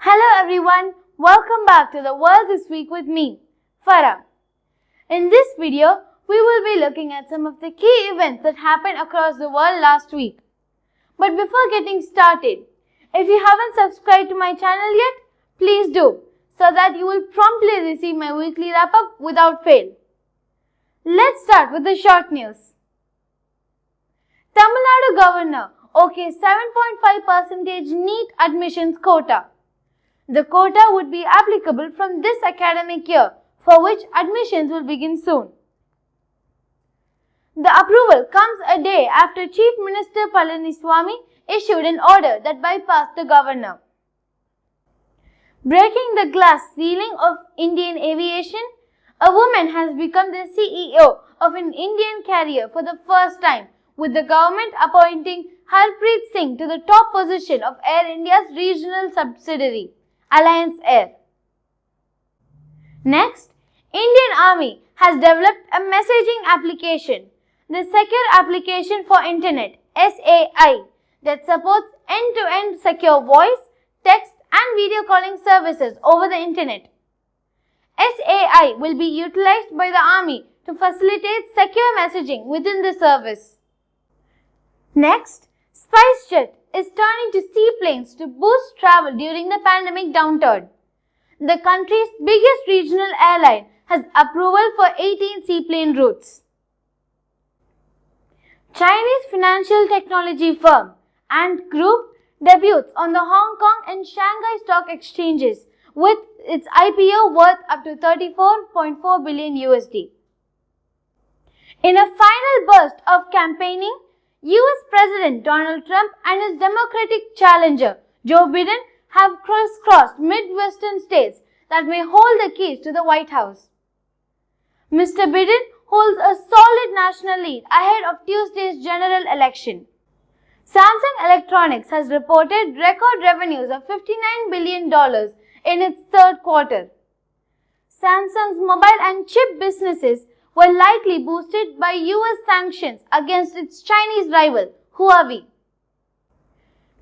Hello everyone, welcome back to the world this week with me, Farah. In this video, we will be looking at some of the key events that happened across the world last week. But before getting started, if you haven't subscribed to my channel yet, please do, so that you will promptly receive my weekly wrap-up without fail. Let's start with the short news. Tamil Nadu Governor OKs 7.5% NEET admissions quota. The quota would be applicable from this academic year, for which admissions will begin soon. The approval comes a day after Chief Minister Palaniswamy issued an order that bypassed the governor. Breaking the glass ceiling of Indian aviation, a woman has become the CEO of an Indian carrier for the first time, with the government appointing Harpreet Singh to the top position of Air India's regional subsidiary, Alliance Air. Next, Indian Army has developed a messaging application, the Secure Application for Internet (SAI), that supports end-to-end secure voice, text and video calling services over the internet. SAI will be utilized by the Army to facilitate secure messaging within the service. Next, Spicejet is turning to seaplanes to boost travel during the pandemic downturn. The country's biggest regional airline has approval for 18 seaplane routes. Chinese financial technology firm Ant Group debuts on the Hong Kong and Shanghai stock exchanges with its IPO worth up to $34.4 billion USD. In a final burst of campaigning, US President Donald Trump and his Democratic challenger Joe Biden have crisscrossed Midwestern states that may hold the keys to the White House. Mr. Biden holds a solid national lead ahead of Tuesday's general election. Samsung Electronics has reported record revenues of $59 billion in its third quarter. Samsung's mobile and chip businesses were likely boosted by US sanctions against its Chinese rival, Huawei.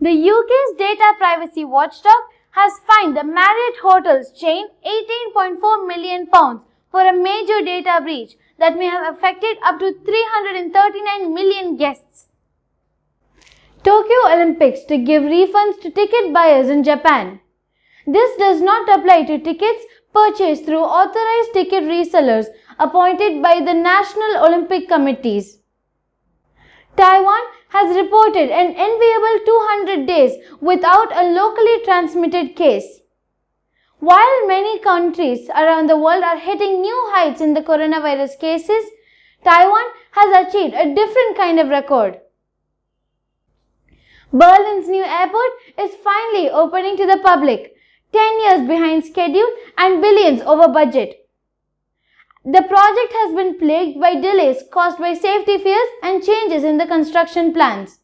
The UK's data privacy watchdog has fined the Marriott Hotels chain £18.4 million for a major data breach that may have affected up to 339 million guests. Tokyo Olympics to give refunds to ticket buyers in Japan. This does not apply to tickets purchased through authorized ticket resellers appointed by the National Olympic Committees. Taiwan has reported an enviable 200 days without a locally transmitted case. While many countries around the world are hitting new heights in the coronavirus cases, Taiwan has achieved a different kind of record. Berlin's new airport is finally opening to the public, 10 years behind schedule and billions over budget. The project has been plagued by delays caused by safety fears and changes in the construction plans.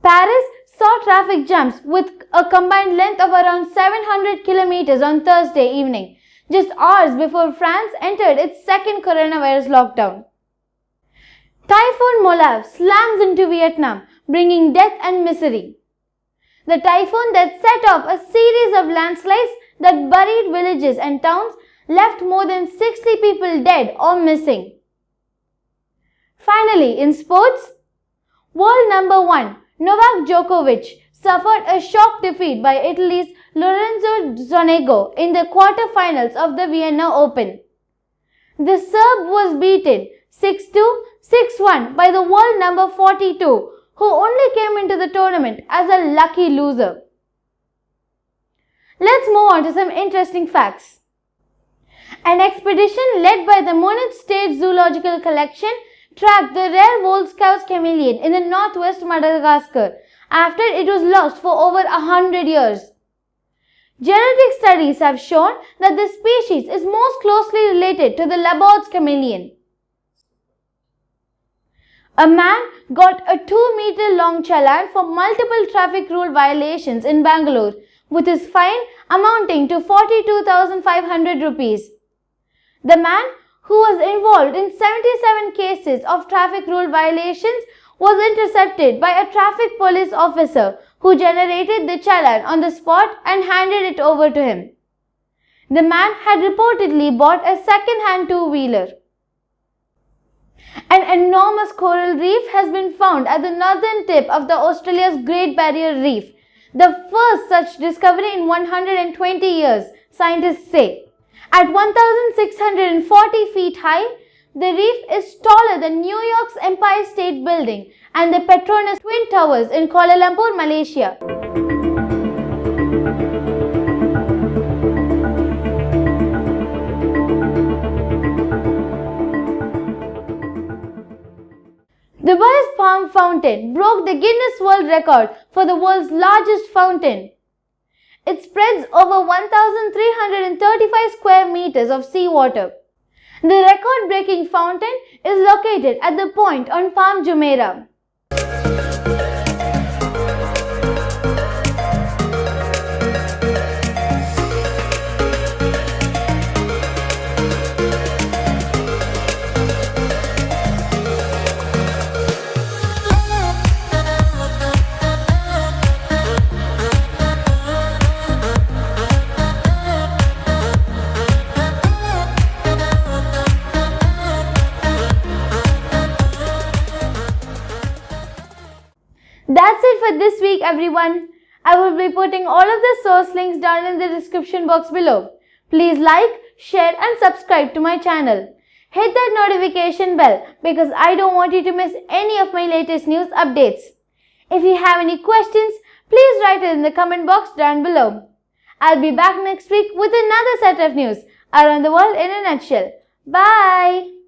Paris saw traffic jams with a combined length of around 700 kilometers on Thursday evening, just hours before France entered its second coronavirus lockdown. Typhoon Molave slams into Vietnam, bringing death and misery. The typhoon that set off a series of landslides that buried villages and towns left more than 60 people dead or missing. Finally, in sports, world number 1 Novak Djokovic suffered a shock defeat by Italy's Lorenzo Sonego in the quarter-finals of the Vienna Open. The Serb was beaten 6-2, 6-1 by the world number 42, who only came into the tournament as a lucky loser. Let's move on to some interesting facts. An expedition led by the Munich State Zoological Collection tracked the rare Volscau's chameleon in the northwest Madagascar after it was lost for over 100 years. Genetic studies have shown that the species is most closely related to the Labord's chameleon. A man got a 2-meter-long challan for multiple traffic rule violations in Bangalore, with his fine amounting to 42,500 rupees. The man, who was involved in 77 cases of traffic rule violations, was intercepted by a traffic police officer who generated the challan on the spot and handed it over to him. The man had reportedly bought a second-hand two-wheeler. An enormous coral reef has been found at the northern tip of the Australia's Great Barrier Reef, the first such discovery in 120 years, scientists say. At 1,640 feet high, the reef is taller than New York's Empire State Building and the Petronas Twin Towers in Kuala Lumpur, Malaysia. Dubai's Palm Fountain broke the Guinness World Record for the world's largest fountain. It spreads over 1,335 square meters of seawater. The record-breaking fountain is located at the point on Palm Jumeirah. That's it for this week, everyone. I will be putting all of the source links down in the description box below. Please like, share and subscribe to my channel. Hit that notification bell because I don't want you to miss any of my latest news updates. If you have any questions, please write it in the comment box down below. I'll be back next week with another set of news around the world in a nutshell. Bye!